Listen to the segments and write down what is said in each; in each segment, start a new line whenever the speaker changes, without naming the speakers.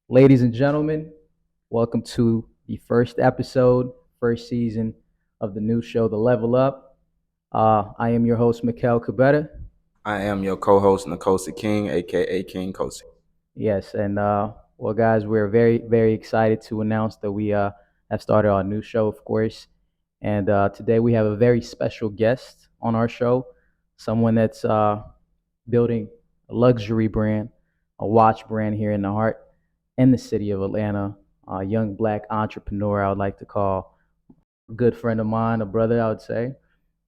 Ladies and gentlemen, welcome to the first episode, first season of the new show, The Level Up. I am your host, Mikhail Kubeta.
I am your co-host, Nkosi King, aka King Kosi.
Yes, and well, guys, we're very, very excited to announce that we have started our new show, of course. And today we have a very special guest on our show, someone that's building a luxury brand, a watch brand here in the heart in the city of Atlanta. A young black entrepreneur, I would like to call a good friend of mine, a brother, I would say.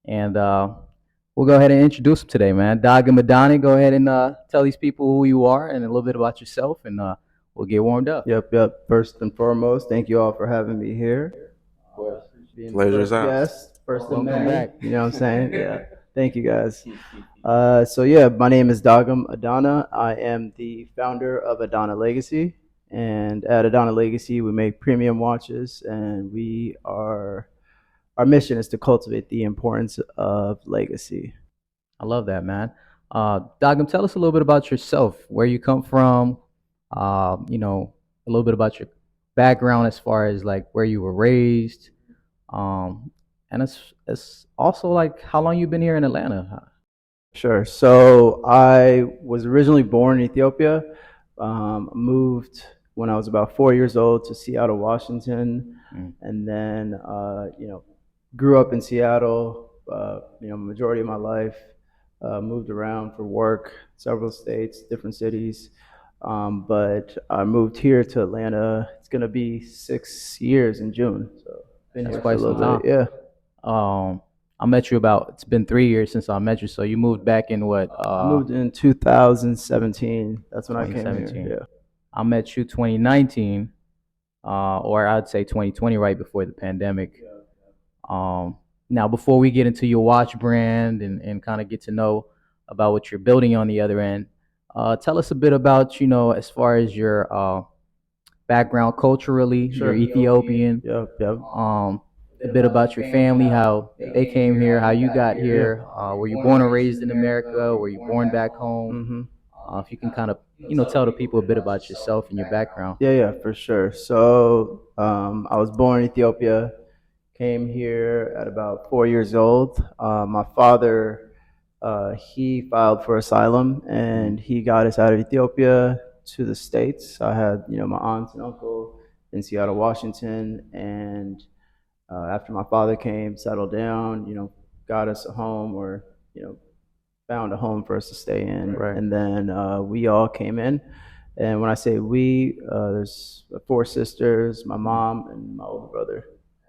And we'll go ahead and introduce him today, man. Dagem Adane, go ahead and tell these people who you are and a little bit about yourself, and we'll get warmed up.
Yep. First and foremost, thank you all for having me here.
Of course.
Being the
Pleasure is
first
ours.
guest, first of
Welcome
many.
back.
You know what I'm saying? Yeah. Thank you guys. So my name is Dagem Adane. I am the founder of Adane Legacy, and at Adane Legacy, we make premium watches, and our mission is to cultivate the importance of legacy.
I love that, man. Dagem, tell us a little bit about yourself, where you come from, a little bit about your background as far as like where you were raised, um, and it's also like how long you've been here in Atlanta.
Sure. So I was originally born in Ethiopia. Moved when I was about 4 years old to Seattle, Washington,
Mm.
and then grew up in Seattle. Majority of my life. Moved around for work, several states, different cities. But I moved here to Atlanta. It's gonna be 6 years in June. So been
That's
here for a
quite some
little
time.
bit. Yeah.
Um, I met you about. It's been 3 years since I met you. So you moved back in what?
I moved in 2017. That's when I came here.
2017.
Yeah.
I met you 2019, or I'd say 2020, right before the pandemic. Um, Now, before we get into your watch brand and kind of get to know about what you're building on the other end, tell us a bit about, as far as your background culturally. You're
Sure.
Ethiopian.
Yep.
A bit about your family, how they came here, how you got
Yeah.
here. Were you born and raised in America? Were you born back home?
hmm
If you can kind of, tell the people a bit about yourself and your background.
Yeah, for sure. So I was born in Ethiopia, came here at about 4 years old. My father, he filed for asylum and he got us out of Ethiopia to the States. I had, my aunts and uncle in Seattle, Washington, and after my father came, settled down, got us a home or, found a home for us to stay in.
Right.
And then we all came in. And when I say we, there's four sisters, my mom, and my older brother.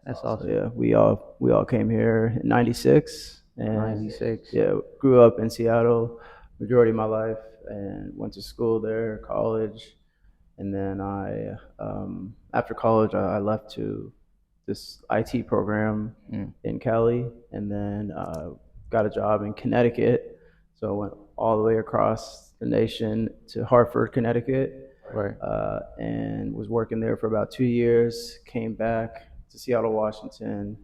That's
So
awesome.
yeah, we all came here in '96, and
96.
yeah, grew up in Seattle majority of my life, and went to school there, college, and then after college I left to this IT program
Mm.
in Cali, and then got a job in Connecticut. So I went all the way across the nation to Hartford, Connecticut,
Right.
and was working there for about 2 years. Came back to Seattle, Washington,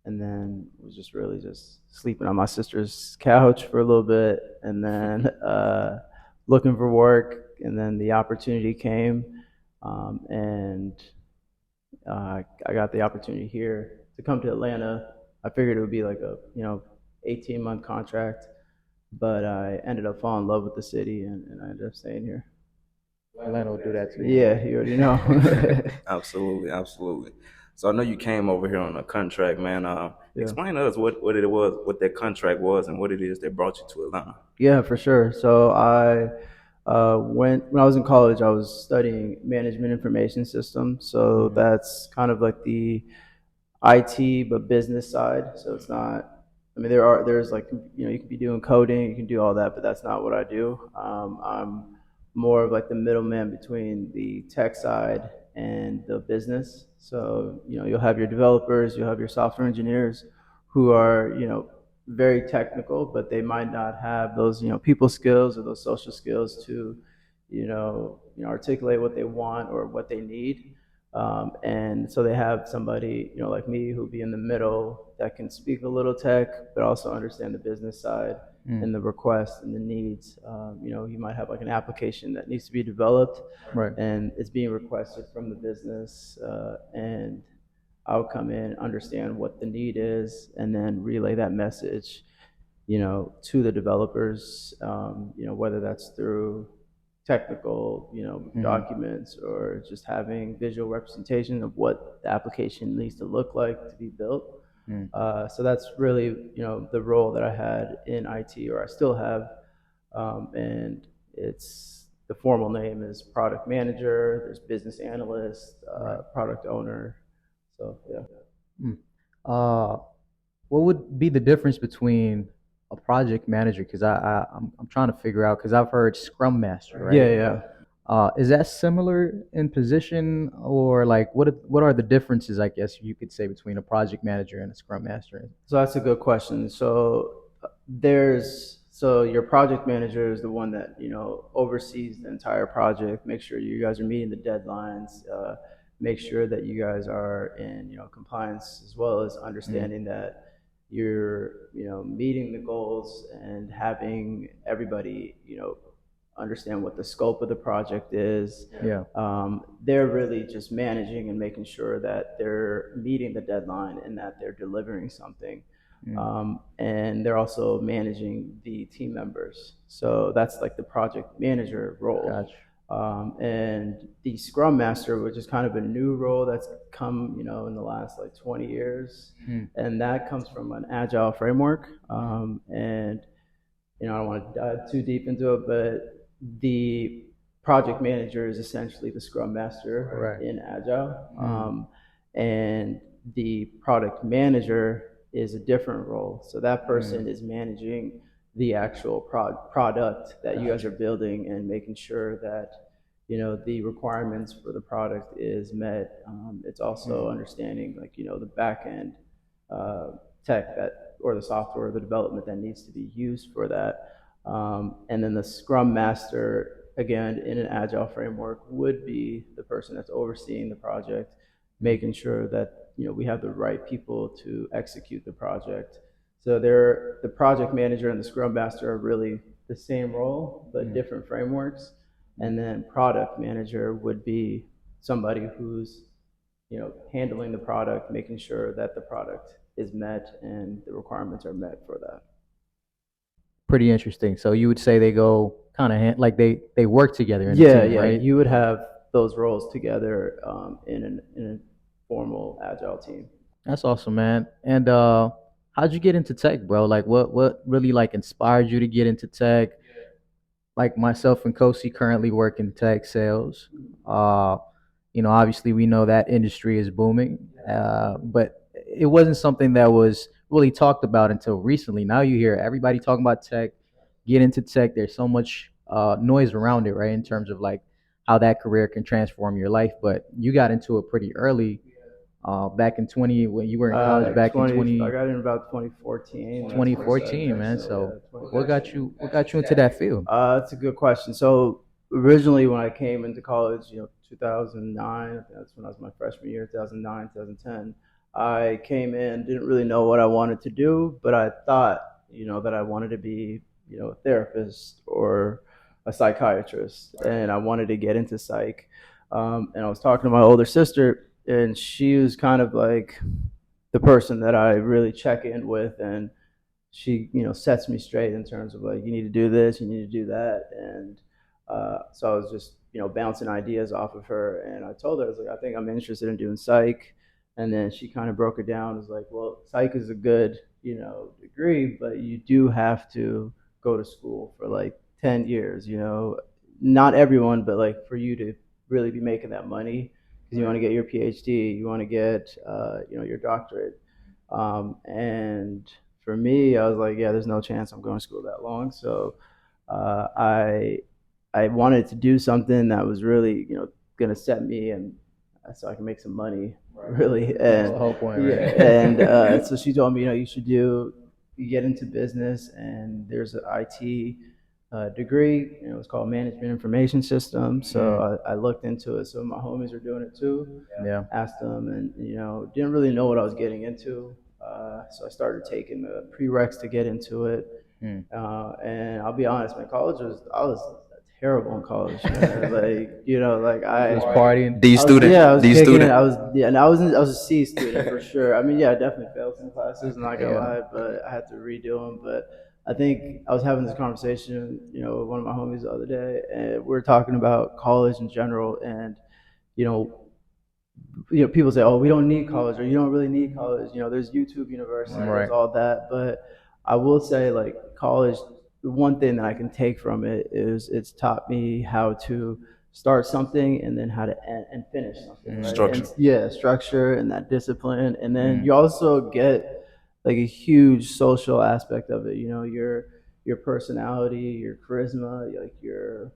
and then was just really just sleeping on my sister's couch for a little bit, and then looking for work, and then the opportunity came, and I got the opportunity here to come to Atlanta. I figured it would be like a 18-month contract, but I ended up falling in love with the city, and I ended up staying here.
Atlanta will do that to you.
Yeah, you already know.
Absolutely. So I know you came over here on a contract, man.
Yeah.
Explain to us what it was, what that contract was, and what it is that brought you to Atlanta.
Yeah, for sure. So I when I was in college, I was studying management information systems. So
Mhm.
that's kind of like the IT but business side. So it's not. I mean, there's like you can be doing coding, you can do all that, but that's not what I do. I'm more of like the middleman between the tech side and the business. So you'll have your developers, you'll have your software engineers who are very technical, but they might not have those people skills or those social skills to articulate what they want or what they need. And so they have somebody, like me, who'll be in the middle that can speak a little tech, but also understand the business side.
Mm.
and the requests and the needs. You might have like an application that needs to be developed,
Right.
and it's being requested from the business, and I'll come in, understand what the need is, and then relay that message, to the developers. Whether that's through technical,
Hmm.
documents, or just having visual representation of what the application needs to look like to be built.
Mm.
So that's really, the role that I had in IT, or I still have, and it's the formal name is product manager. There's business analyst,
Right.
product owner. So yeah.
Mm. Uh, what would be the difference between a project manager? Because I'm trying to figure out because I've heard Scrum Master,
Yeah,
right?
yeah.
Is that similar in position, or like what are the differences? I guess you could say between a project manager and a Scrum Master.
So that's a good question. So your project manager is the one that oversees the entire project, make sure you guys are meeting the deadlines, make sure that you guys are in compliance, as well as
Mm.
understanding that you're meeting the goals and having everybody understand what the scope of the project is.
Yeah.
They're really just managing and making sure that they're meeting the deadline and that they're delivering something.
Mm.
And they're also managing the team members. So that's like the project manager role.
Gotcha.
And the Scrum Master, which is kind of a new role that's come, in the last like 20 years,
Mm.
and that comes from an agile framework. And I don't want to dive too deep into it, but the project manager is essentially the scrum master
Right.
in Agile.
Mm.
And the product manager is a different role. So that person
Mm.
is managing the actual product that you guys are building and making sure that the requirements for the product is met. It's also
Mm.
understanding like the back end uh, tech that, or the software, or the development that needs to be used for that. And then the Scrum Master, again, in an agile framework, would be the person that's overseeing the project, making sure that we have the right people to execute the project. So the project manager and the Scrum Master are really the same role, but
Mm.
different frameworks.
Mm.
And then product manager would be somebody who's handling the product, making sure that the product is met and the requirements are met for that.
Pretty interesting. So you would say they go kind of like they work together in a
Yeah,
team,
yeah,
right?
you would have those roles together in a formal agile team.
That's awesome, man. And how'd you get into tech, bro? Like what really like inspired you to get into tech? Like myself and Kosi currently work in tech sales. Uh, obviously we know that industry is booming, but it wasn't something that was really talked about until recently. Now you hear everybody talking about tech, get into tech. There's so much noise around it, right? In terms of like how that career can transform your life. But you got into it pretty early, back in 20 when you were in college,
Like
back in
20, I
20
got in about 2014. That's when I started
2014,
tech.
man.
So
So
yeah,
what got you into that field?
That's a good question. So originally, when I came into college, 2009, I think that's when I was my freshman year, 2009, 2010. I came in, didn't really know what I wanted to do, but I thought, that I wanted to be, a therapist or a psychiatrist, and I wanted to get into psych. And I was talking to my older sister, and she was kind of like the person that I really check in with, and she sets me straight in terms of like, you need to do this, you need to do that. And so I was just bouncing ideas off of her, and I told her, I was like, I think I'm interested in doing psych. And then she kind of broke it down. It was like, well, psych is a good degree, but you do have to go to school for like 10 years. Not everyone, but like for you to really be making that money, because you want to get your PhD, you want to get your doctorate. And for me, I was like, yeah, there's no chance I'm going to school that long. So uh, I I wanted to do something that was really going to set me, and so I can make some money, really.
That's the
And
whole point,
yeah,
right?
and so she told me, you get into business, and there's an IT degree. It's called Management Information Systems.
Mm.
So I looked into it. So my homies are doing it too.
Yeah.
Asked them, and didn't really know what I was getting into. So I started taking the prereqs to get into it,
Mm.
And I'll be honest, man, I was terrible in college, man. Like, like
Just partying.
D student,
I was
D
kicking it.
student.
Yeah, and I was a C student for sure. I mean, yeah, I definitely failed some classes, not gonna
Yeah.
lie, but I had to redo them. But I think I was having this conversation, with one of my homies the other day, and we were talking about college in general, and you know, people say, "Oh, we don't need college," or "You don't really need college." There's YouTube University, there's
Right.
all that, but I will say, like, college. The one thing that I can take from it is it's taught me how to start something and then how to end and finish something, right? And
Structure.
yeah, structure and that discipline, and then
Mm.
you also get like a huge social aspect of it. Your personality, your charisma, like your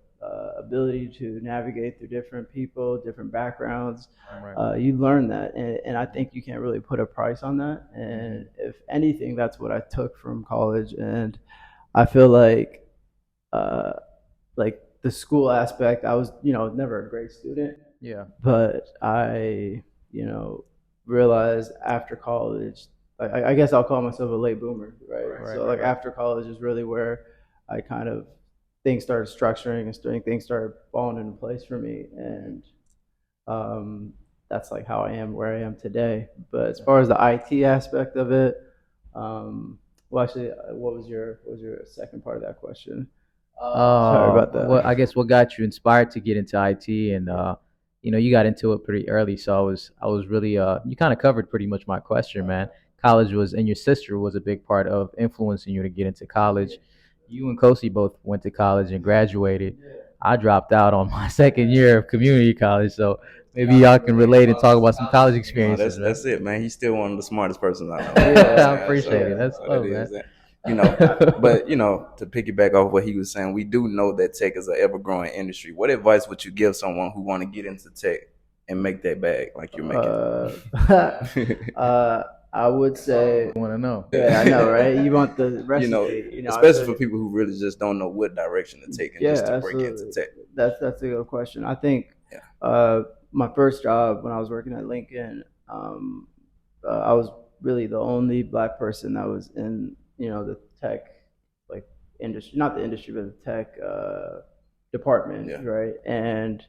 ability to navigate through different people, different backgrounds.
Right.
You learn that, and I think you can't really put a price on that.
Mm-hmm.
And if anything, that's what I took from college, and I feel uh, like the school aspect, I was, never a great student,
Yeah.
but I, realized after college, I guess I'll call myself a late boomer, right?
Right.
So like after college is really where I kind of things started structuring and things started falling into place for me, and um, that's like how I am where I am today. But as far as the IT aspect of it, well, actually, what was your second part of that question? Sorry about
Well, I
that.
guess what got you inspired to get into IT, and you got into it pretty early, so I was really you kind of covered pretty much my question, man. College was, and your sister was a big part of influencing you to get into college. You and Kosi both went to college and graduated. I dropped out on my second year of community college, so maybe y'all can relate and talk about some college
No,
experiences, man.
that's it, man. He's still one of the smartest persons I know.
I appreciate it.
Yeah,
That's
So that
love, man.
is it. But to piggyback off what he was saying, we do know that tech is an ever growing industry. What advice would you give someone who want to get into tech and make that bag like you're making?
uh, I would say,
Want to know?
yeah, I know, right? You want the recipe, I
especially
feel
for people who really just don't know what direction to take and
yeah,
just to break into
absolutely.
tech.
That's a good question. I think
Yeah.
my first job when I was working at Lincoln, I was really the only black person that was in the tech like industry, not the industry, but the tech department,
Yeah.
right? And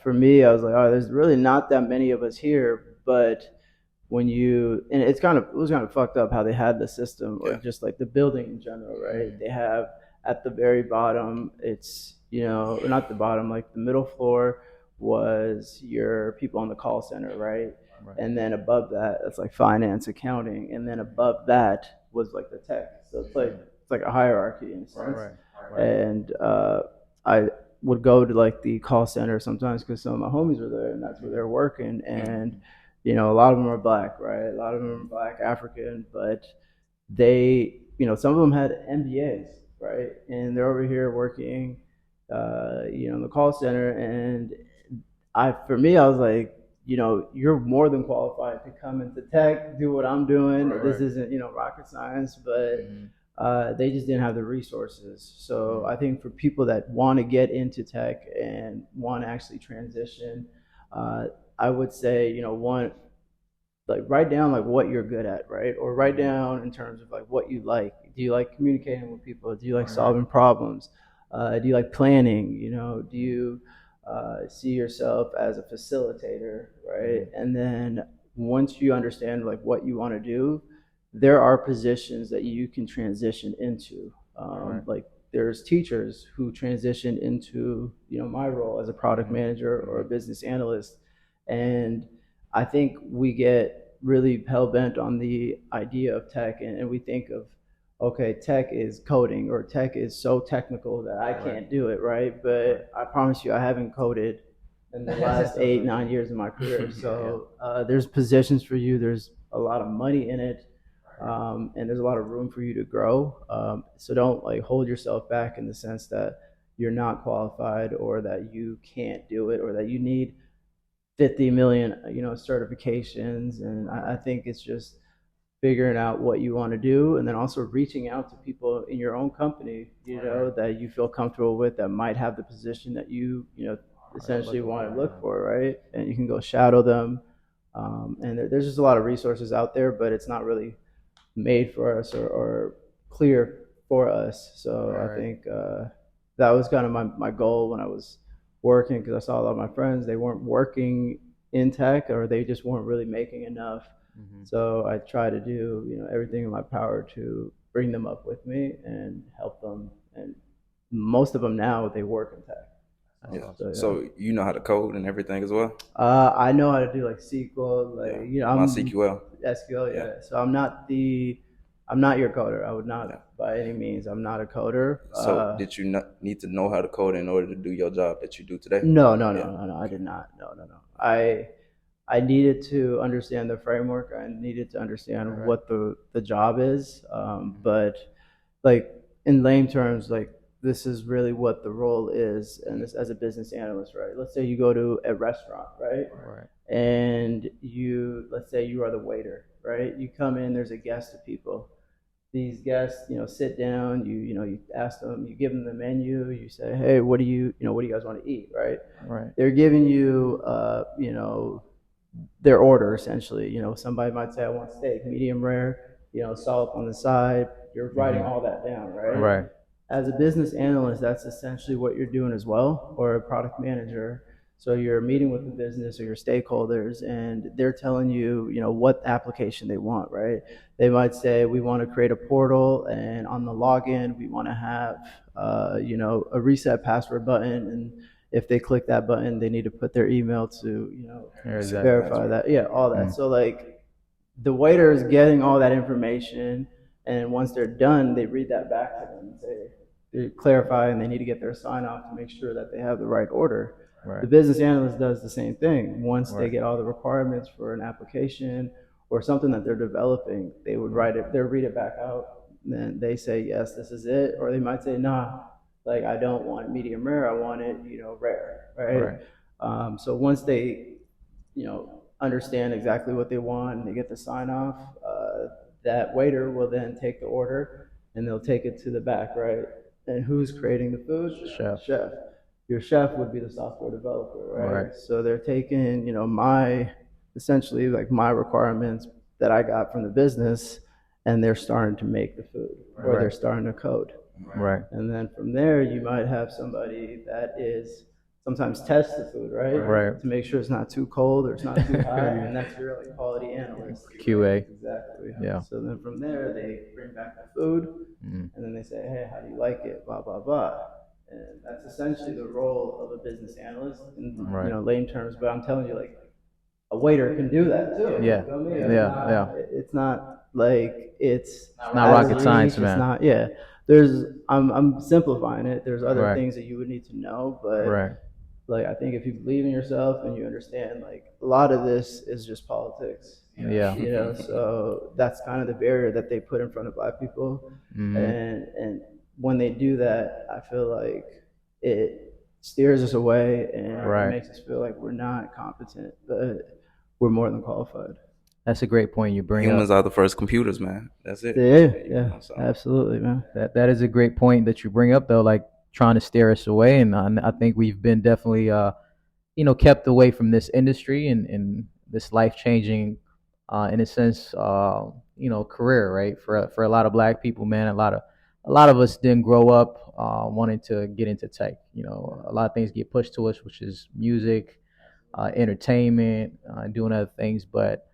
for me, I was like, oh, there's really not that many of us here, but when you and it was kind of fucked up how they had the system or
Yeah.
just like the building in general, right? They have at the very bottom, it's not the bottom, like the middle floor was your people on the call center, right?
Right.
And then above that, it's like finance, accounting, and then above that was like the tech. So it's like a hierarchy in a sense.
Right. Right.
And I would go to like the call center sometimes because some of my homies were there, and that's where they're working. And a lot of them are black, right? A lot of them are black, African, but they, some of them had MBAs, right? And they're over here working, in the call center. And for me, I was like, you're more than qualified to come into tech, do what I'm doing.
Right.
This isn't, rocket science, but they just didn't have the resources. So I think for people that want to get into tech and want to actually transition, I would say, one, like write down like what you're good at, right? Or write down in terms of like what you like. Do you like communicating with people? Do you like solving problems? Do you like planning? Do you see yourself as a facilitator, right? And then once you understand like what you want to do, there are positions that you can transition into. Like there's teachers who transition into my role as a product manager or a business analyst, and I think we get really hell bent on the idea of tech, and we think of, okay, tech is coding or tech is so technical that I can't do it, right? But I promise you, I haven't coded in the last 8, 9 years of my career. So there's positions for you. There's a lot of money in it, and there's a lot of room for you to grow. So don't like hold yourself back in the sense that you're not qualified or that you can't do it or that you need 50 million certifications. And I think it's just figuring out what you want to do and then also reaching out to people in your own company that you feel comfortable with that might have the position that you essentially want to look for, right? And you can go shadow them. And there's just a lot of resources out there, but it's not really made for us or clear for us. So I
Right.
think that was kind of my goal when I was working, because I saw a lot of my friends, they weren't working in tech, or they just weren't really making enough.
Hmm.
So I try to do, everything in my power to bring them up with me and help them. And most of them now, they work in tech.
That's
Yeah.
awesome.
So yeah.
So you know how to code and everything as well.
I know how to do like SQL,
Yeah.
like
My
I'm
CQL.
SQL,
Yeah.
yeah. So I'm not your coder. I would
Yeah.
not by any means. I'm not a coder.
So did you not need to know how to code in order to do your job that you do today?
No, no, no,
Yeah.
no, no. I
Okay.
did not. No, no, no. I needed to understand the framework. I needed to understand
Right.
what the job is.
Mhm.
But like in lame terms, like this is really what the role is, and this as a business analyst, right? Let's say you go to a restaurant, right?
Right.
And let's say you are the waiter, right? You come in, there's a guest of people. These guests, sit down, you ask them, you give them the menu, you say, hey, what do you guys want to eat, right?
Right.
They're giving you, their order essentially. Somebody might say, I want steak, medium rare, salt on the side. You're writing
Mhm.
all that down, right?
Right.
As a business analyst, that's essentially what you're doing as well, or a product manager. So you're meeting with the business or your stakeholders, and they're telling you, what application they want, right? They might say, we want to create a portal, and on the login, we want to have, a reset password button, and if they click that button, they need to put their email to,
Yeah,
Reset the
exactly.
verify
password.
that. Yeah, all that.
Mm.
So like the waiter is getting all that information, and once they're done, they read that back to them and say, they clarify, and they need to get their sign off to make sure that they have the right order. The
Right.
business analyst does the same thing. Once they
Right.
get all the requirements for an application or something that they're developing, they would write it, they'll read it back out, and then they say, yes, this is it. Or they might say, nah, like I don't want it medium rare, I want it, rare, right?
Right.
So once they, understand exactly what they want and they get the sign off, that waiter will then take the order and they'll take it to the back, right? And who's creating the food?
Chef.
Chef. Your chef would be the software developer,
Right.
right? So they're taking, essentially like my requirements that I got from the business, and they're starting to make the food, or they're
Right.
starting to code.
Right.
And then from there, you might have somebody that is sometimes test the food, right?
Right.
To make sure it's not too cold or it's not too hot, and that's your like quality analyst.
QA.
Exactly.
Yeah.
So then from there, they bring back the food,
Mm.
and then they say, hey, how do you like it? Blah blah blah. And that's essentially the role of a business analyst in
Right.
lame terms. But I'm telling you, like a waiter can do that too.
Yeah.
You feel me?
Yeah.
It's not like it's
Not rocket
as
science,
unique. It's
man.
not. Yeah. I'm simplifying it. There's other
Right.
things that you would need to know, but
Right.
like I think if you believe in yourself and you understand, like a lot of this is just politics.
Yeah.
So that's kind of the barrier that they put in front of black people,
Mhm.
and when they do that, I feel like it steers us away and
Right.
it makes us feel like we're not competent, but we're more than qualified.
That's a great point you bring
Humans
up.
are the first computers, man. That's it.
Yeah, absolutely, man.
That is a great point that you bring up, though. Like trying to steer us away, and I think we've been definitely kept away from this industry and this life changing, in a sense, career, right? For a lot of black people, man, a lot of us didn't grow up wanting to get into tech. A lot of things get pushed to us, which is music, entertainment, doing other things, but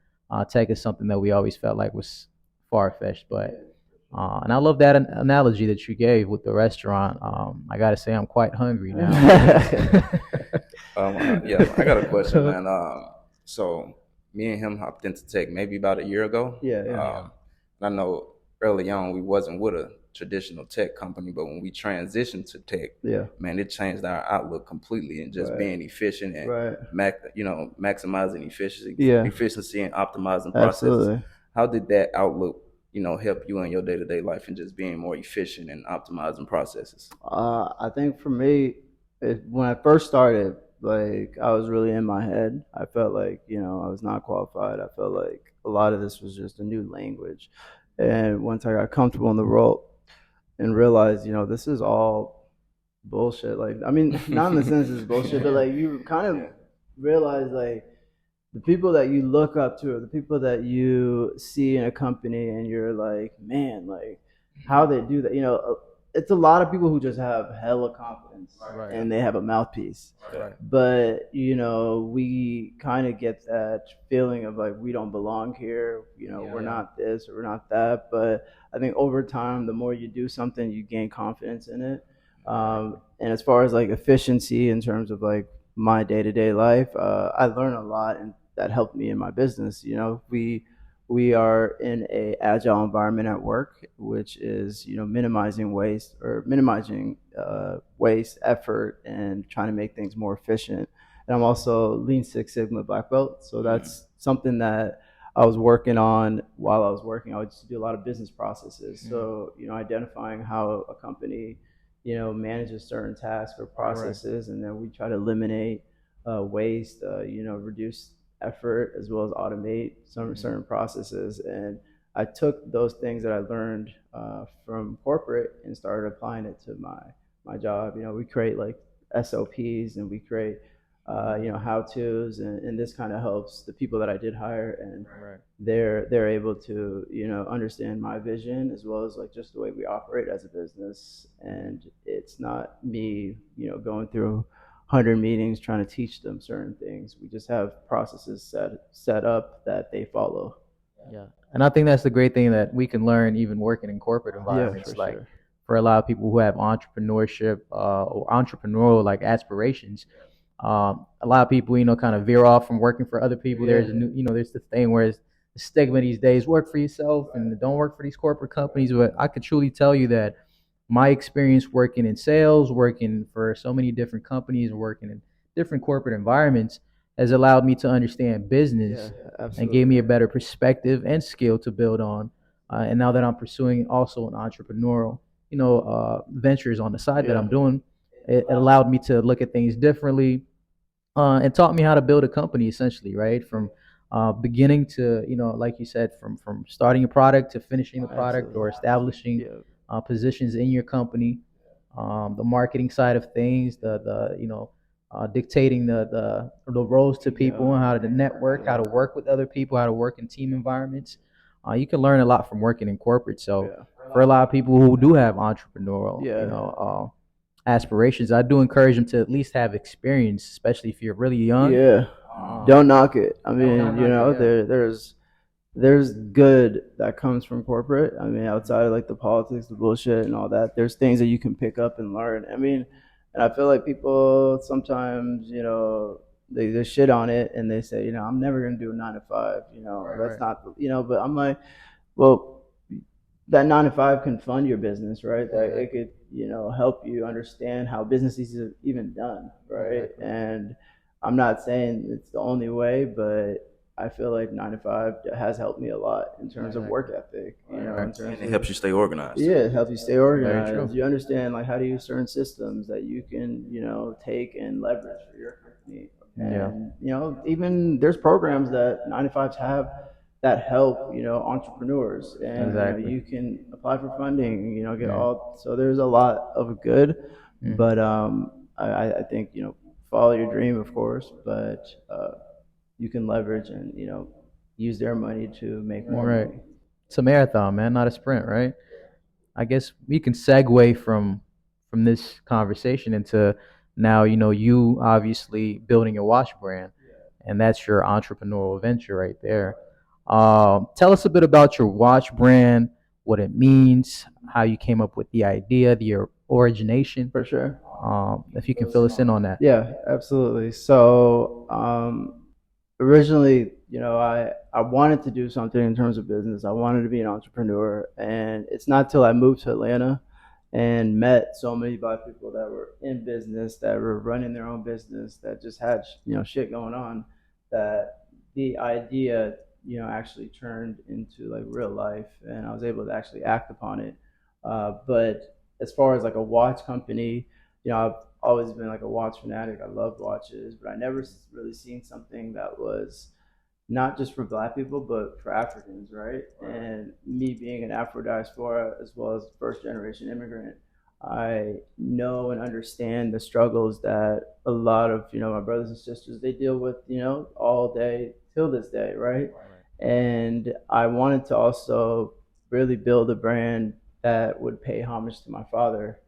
tech is something that we always felt like was far fetched. But and I love that analogy that you gave with the restaurant. I gotta say, I'm quite hungry now.
Yeah, I got a question, man. So me and him hopped into tech maybe about a year ago.
Yeah.
And I know early on we wasn't with a traditional tech company, but when we transitioned to tech,
Yeah.
man, it changed our outlook completely and just
Right.
being efficient and
Right.
maximizing efficiency,
Yeah.
efficiency and optimizing processes.
Absolutely.
How did that outlook, help you in your day to day life and just being more efficient and optimizing processes?
I think for me, when I first started, like I was really in my head. I felt like I was not qualified. I felt like a lot of this was just a new language, and once I got comfortable in the role and realized, this is all bullshit. Like I mean, not in the sense it's bullshit, but like you kind of realize like the people that you look up to, or the people that you see in a company, and you're like, man, like how they do that. It's a lot of people who just have hella confidence
Right.
and they have a mouthpiece.
Right.
But we kind of get that feeling of like we don't belong here. We're not this or we're not that. But I think over time, the more you do something, you gain confidence in it. And as far as like efficiency in terms of like my day to day life, I learn a lot, and that helped me in my business. We are in a agile environment at work, which is minimizing waste or minimizing waste, effort, and trying to make things more efficient. And I'm also Lean Six Sigma black belt, so that's something that I was working on while I was working. I would just do a lot of business processes, so identifying how a company manages certain tasks or processes, and then we try to eliminate waste, reduce effort as well as automate some certain processes. And I took those things that I learned from corporate and started applying it to my job. We create like SOPs and we create how tos, and this kind of helps the people that I did hire, and
Right.
they're able to understand my vision as well as like just the way we operate as a business. And it's not me going through 100 meetings trying to teach them certain things. We just have processes set up that they follow.
Yeah. And I think that's the great thing that we can learn even working in corporate
Yeah, for
environments. Like
sure.
for a lot of people who have entrepreneurship or entrepreneurial like aspirations, a lot of people, kind of veer off from working for other people. There's
Yeah.
a new, there's the thing where it's the stigma these days: work for yourself and don't work for these corporate companies. But I could truly tell you that my experience working in sales, working for so many different companies, working in different corporate environments has allowed me to understand
Yeah,
business and gave
absolutely.
me a better perspective and skill to build on. And now that I'm pursuing also an entrepreneurial, ventures on the side that
Yeah.
I'm doing, it allowed me to look at things differently, and taught me how to build a company essentially, right? From beginning to, like you said, from starting a product to finishing the product
Absolutely.
or establishing
Yeah.
positions in your company, the marketing side of things, the dictating the roles to people and how to network, how to work with other people, how to work in team environments. You can learn a lot from working in corporate. So
Yeah.
for a lot of people who do have entrepreneurial,
Yeah.
aspirations, I do encourage them to at least have experience, especially if you're really young.
Yeah.
Um,
Don't knock it. I
don't
mean,
knock it. Yeah.
there's good that comes from corporate. I mean, outside of like the politics, the bullshit, and all that, there's things that you can pick up and learn. I mean, and I feel like people sometimes, they shit on it and they say, I'm never gonna do a 9 to 5. That's
Right.
not, but I'm like, well, that 9 to 5 can fund your business, right? That it
Exactly.
could, help you understand how business is even done, right?
Exactly.
And I'm not saying it's the only way, but I feel like 9 to 5 has helped me a lot in terms of
Exactly.
work ethic,
Right.
in terms
And it
of,
helps you stay organized
yeah,
too.
it helps you stay
Very
organized.
true.
You understand like how to use certain systems that you can, take and leverage for your company.
Yeah.
And even there's programs that 9 to 5s have that help entrepreneurs, and
Exactly.
you can apply for funding. Get
Yeah.
all. So there's a lot of good,
Hmm.
but I think follow your dream, of course, but you can leverage and use their money to make more
Right.
money.
It's a marathon, man, not a sprint, right? I guess we can segue from this conversation into now, you obviously building a watch brand, and that's your entrepreneurial venture right there. Tell us a bit about your watch brand, what it means, how you came up with the idea, the origination.
For sure.
If you can fill us in on that.
Yeah, absolutely. So originally, I wanted to do something in terms of business. I wanted to be an entrepreneur, and it's not till I moved to Atlanta and met so many black people that were in business, that were running their own business, that just had shit going on, that the idea actually turned into like real life, and I was able to actually act upon it. But as far as like a watch company, I've always been like a watch fanatic. I love watches, but I never really seen something that was not just for black people, but for Africans, right? And me being an Afro diaspora as well as first generation immigrant, I know and understand the struggles that a lot of my brothers and sisters they deal with, all day till this day, right? And I wanted to also really build a brand that would pay homage to my father.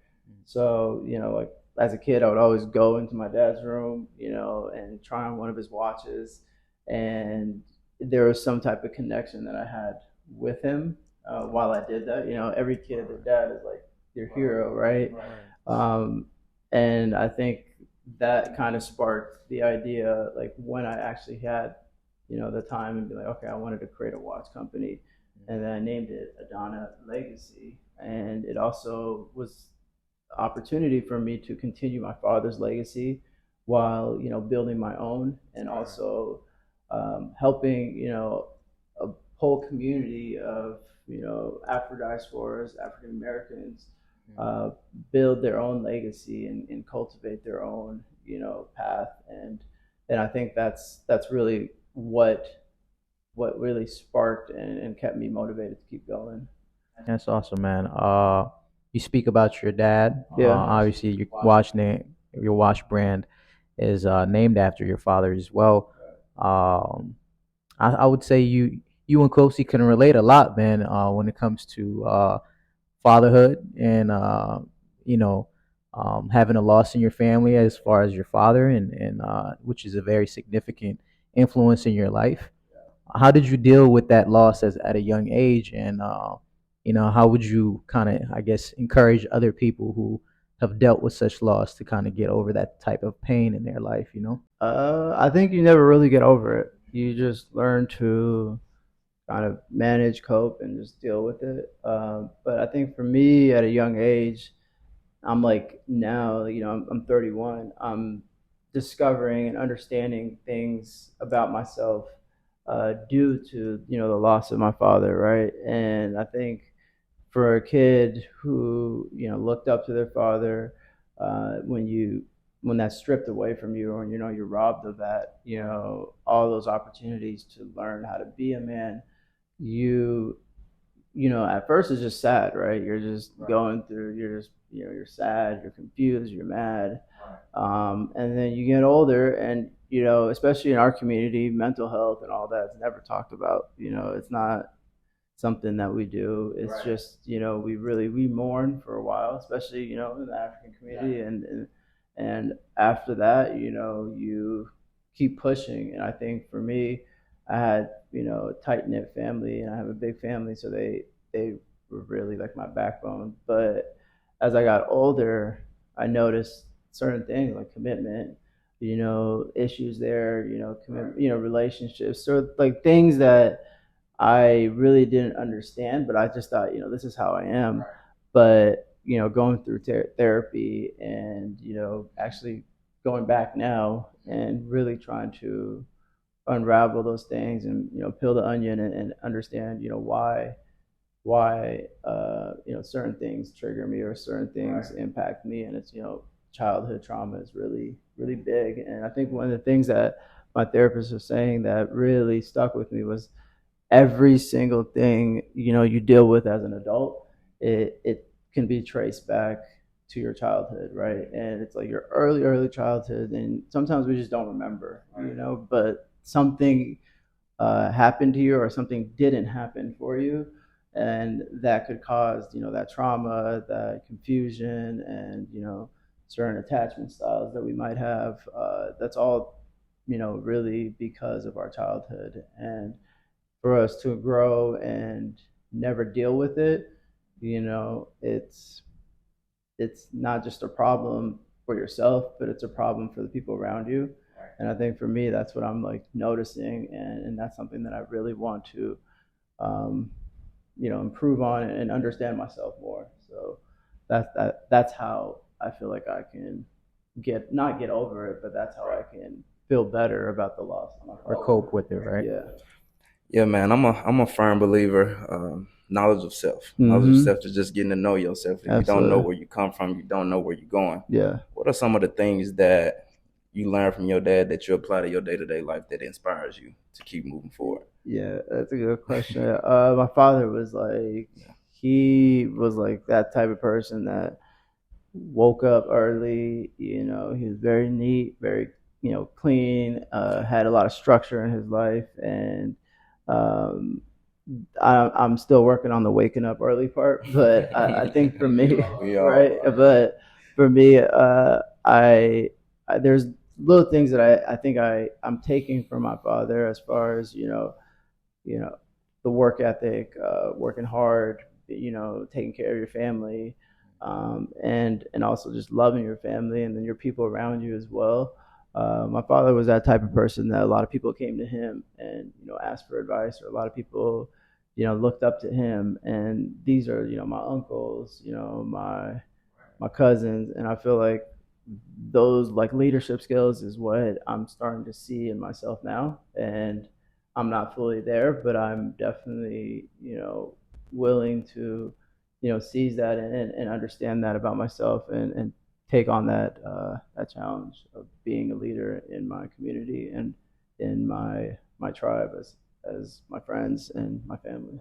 So, like as a kid, I would always go into my dad's room, and try on one of his watches. And there was some type of connection that I had with him while I did that. Every kid, their dad is like their hero, right? Um, and I think that kind of sparked the idea, like when I actually had, the time and be like, okay, I wanted to create a watch company. And then I named it Adane Legacy. And it also was opportunity for me to continue my father's legacy while building my own, and also helping a whole community of Afro diasporas, African Americans, uh, build their own legacy and cultivate their own path. And I think that's really what really sparked and kept me motivated to keep going.
That's awesome, man. You speak about your dad.
Yeah.
Obviously, your watch brand is named after your father as well. Um, I would say you and Kosi can relate a lot, man, when it comes to fatherhood and you know having a loss in your family as far as your father, and which is a very significant influence in your life. How did you deal with that loss as at a young age, and how would you kind of, I guess, encourage other people who have dealt with such loss to kind of get over that type of pain in their life?
I think you never really get over it. You just learn to kind of manage, cope, and just deal with it. But I think for me, at a young age, I'm like now, I'm 31. I'm discovering and understanding things about myself due to the loss of my father, right? And I think for a kid who looked up to their father, when that's stripped away from you, or you're robbed of that, all those opportunities to learn how to be a man, you at first it's just sad, right? You're just going through, you're just, you're sad, you're confused, you're mad. And then you get older, and, especially in our community, mental health and all that is never talked about. It's not something that we do. It's just, we mourn for a while, especially, in the African community. And after that, you keep pushing. And I think for me, I had, a tight knit family, and I have a big family. So they were really like my backbone. But as I got older, I noticed certain things like commitment, issues there, relationships, or like things that I really didn't understand, but I just thought, this is how I am. But going through therapy, and actually going back now and really trying to unravel those things, and peel the onion, and understand why certain things trigger me, or certain things impact me. And it's childhood trauma is really really big. And I think one of the things that my therapist was saying that really stuck with me was every single thing you deal with as an adult, it can be traced back to your childhood, right? And it's like your early childhood, and sometimes we just don't remember, but something happened to you, or something didn't happen for you, and that could cause that trauma, that confusion, and certain attachment styles that we might have. That's all really because of our childhood. And for us to grow and never deal with it, it's not just a problem for yourself, but it's a problem for the people around you. And I think for me, that's what I'm like noticing, and that's something that I really want to, um, improve on and understand myself more. So that's how I feel like I can not get over it, but that's how I can feel better about the loss of my
Or
father.
cope with it, right?
Yeah.
Yeah, man, I'm a firm believer. Knowledge of self. Knowledge of
Mm-hmm.
self is just getting to know yourself. If you don't know
Absolutely.
where you come from, you don't know where you're going.
Yeah.
What are some of the things that you learn from your dad that you apply to your day to day life that inspires you to keep moving forward?
Yeah, that's a good question. My father was like, he was like that type of person that woke up early. He was very neat, very clean. Had a lot of structure in his life, and um, I'm still working on the waking up early part, but I think for me,
We all
right?
are.
But for me, I there's little things that I think I'm taking from my father as far as you know the work ethic, working hard, taking care of your family, and also just loving your family and then your people around you as well. My father was that type of person that a lot of people came to him and asked for advice, or a lot of people looked up to him. And these are my uncles, my cousins, and I feel like those like leadership skills is what I'm starting to see in myself now. And I'm not fully there, but I'm definitely willing to seize that and understand that about myself, and take on that challenge of being a leader in my community and in my tribe as my friends and my family.